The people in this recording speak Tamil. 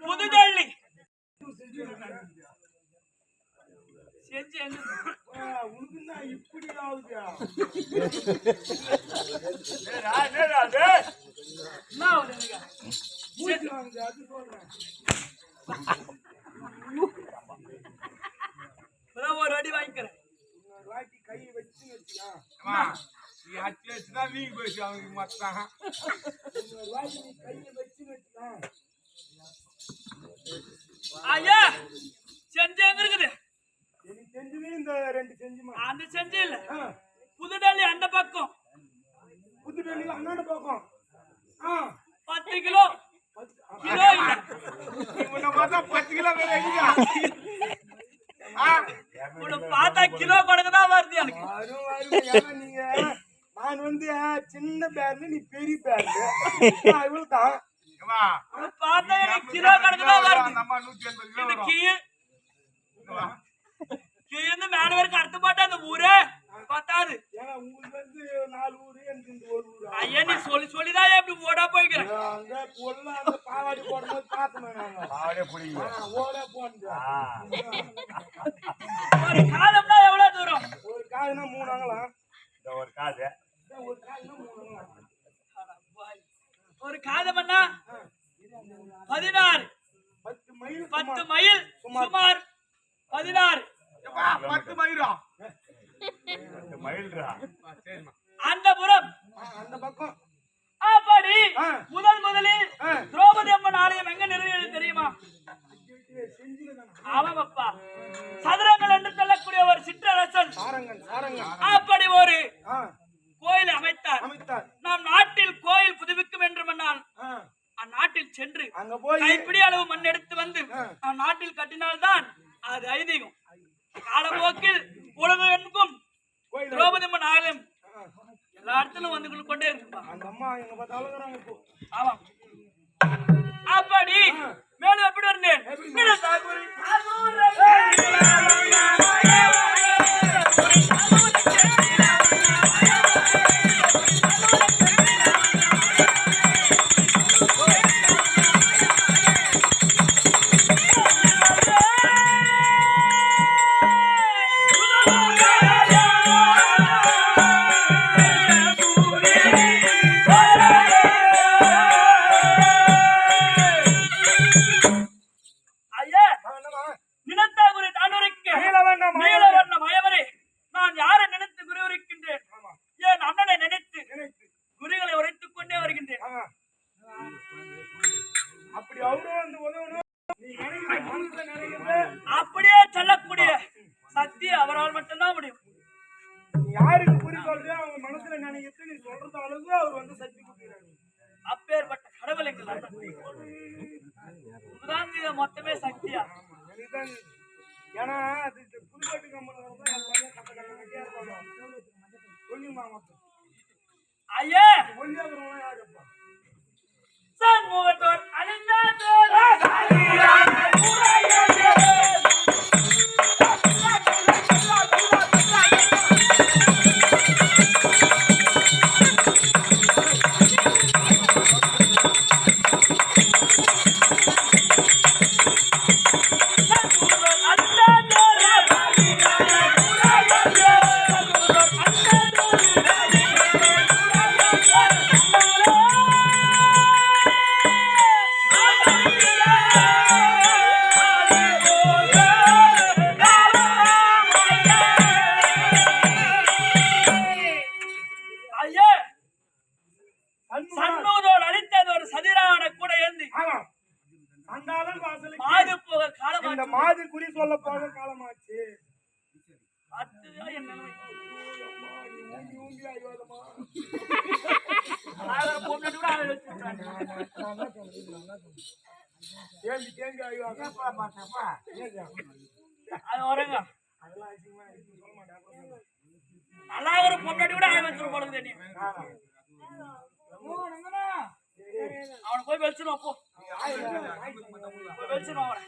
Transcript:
புதுடெல்லி இப்படி ஒரு அடி வாங்கிக்கிறேன் கை வச்சு நீங்க பேசி அவங்க மாட்டாங்க கையை வச்சு வச்சுக்கலாம் ஐயா செஞ்சு எங்க இருக்குது எனக்கு செஞ்சுமே இந்த ரெண்டு செஞ்சுமா அந்த செஞ்சு இல்ல புதுடெல்லி அந்த பக்கம் புதுடெல்லி அண்ணாண்ட பக்கம் 10 கிலோ கிலோ இல்ல உன்னை பார்த்தா 10 கிலோ வேற இல்லையா உன்னை பார்த்தா கிலோ கணக்குதான் வருது எனக்கு நீங்க நான் வந்து சின்ன பேர்ல நீ பெரிய பேர்ல இவ்வளவு தான் பார்த்தா கிலோ கணக்குதான் வருது நம்ம 180 கிலோ வரும் கீழே மேல வரைக்கும் அர்த்த மாட்டா அந்த ஊரே பத்தாது உங்களுக்கு வந்து 4 ஊரு எனக்கு இந்த ஒரு ஊரு ஐயா நீ சொல்லிதான் எப்படி ஓடா போய்க்கிறேன் அங்க கொல்ல அந்த பாவாடி போடும்போது பார்த்தோம் நாங்க பாவாடி புடிங்க ஓடா போங்க ஒரு காலம்னா எவ்வளவு தூரம் ஒரு காதுனா 3 அங்கலம் ஒரு காதுனா 3 அங்கலம் ஒரு காதமன்னா 16 10 மைல் சுமார் 16 10 மைலா 10 மைல்ரா அந்த புறம் அந்த பக்கம் அப்படி முதலில் திரௌபதி அம்மன் ஆலயம் எங்க நிறுவியது தெரியுமா ஆமாப்பா சதுரங்கள் என்று சொல்லக்கூடிய ஒரு சிற்றரசன் அப்படி ஒரு கோயில் அமைத்தார் நாம் நாட்டில் கோயில் புதுப்பிக்கும் என்று மன்னால் அந்நாட்டில் சென்று கைப்பிடி அளவு மண் எடுத்து வந்து நம் நாட்டில் கட்டினால்தான் அது ஐதீகம் காலப்போக்கில் உலகம் எங்கும் திரௌபதி அம்மன் ஆலயம் எல்லா இடத்திலும் வந்து கொண்டே இருக்குப்பா ஆமா அப்படி மேலும் எப்படி வந்தேன் அப்படியே சொல்லக்கூடிய சக்தி அவரால் மட்டும்தான் முடியும். யாருக்கு புரிய சொல்ற அவங்க மனசுல நினைக்கிறது நீ சொல்றது அளவுக்கு அவர் வந்து சக்தி கொடுக்கிறாரு. அப்பேற்பட்ட கடவுள் எங்க மொத்தமே சக்தியா ஏன்னா புதுப்பாட்டு கம்பெனி ஐயா யாருப்பா சண்முகத்தோர் அழிந்தாத்தோர் இந்த மாதிரி குறி சொல்ல போத காலமாச்சு. அதுதான் என் நிலைமை. ஊங்கி ஊங்கி ஆயிடுவாதமா. பொண்ணு கூட அதை வச்சுட்டாங்க. கேள்வி கேள்வி ஆயிடுவாங்க. அது வரங்க. அதெல்லாம் அதிகமா சொல்ல மாட்டேன். நல்லா ஒரு பொண்ணாடி கூட ஆய வச்சிரும் போடுது நீ. அவனை போய் வெளிச்சிடும் அப்போ. வெளிச்சிடும் அவனை.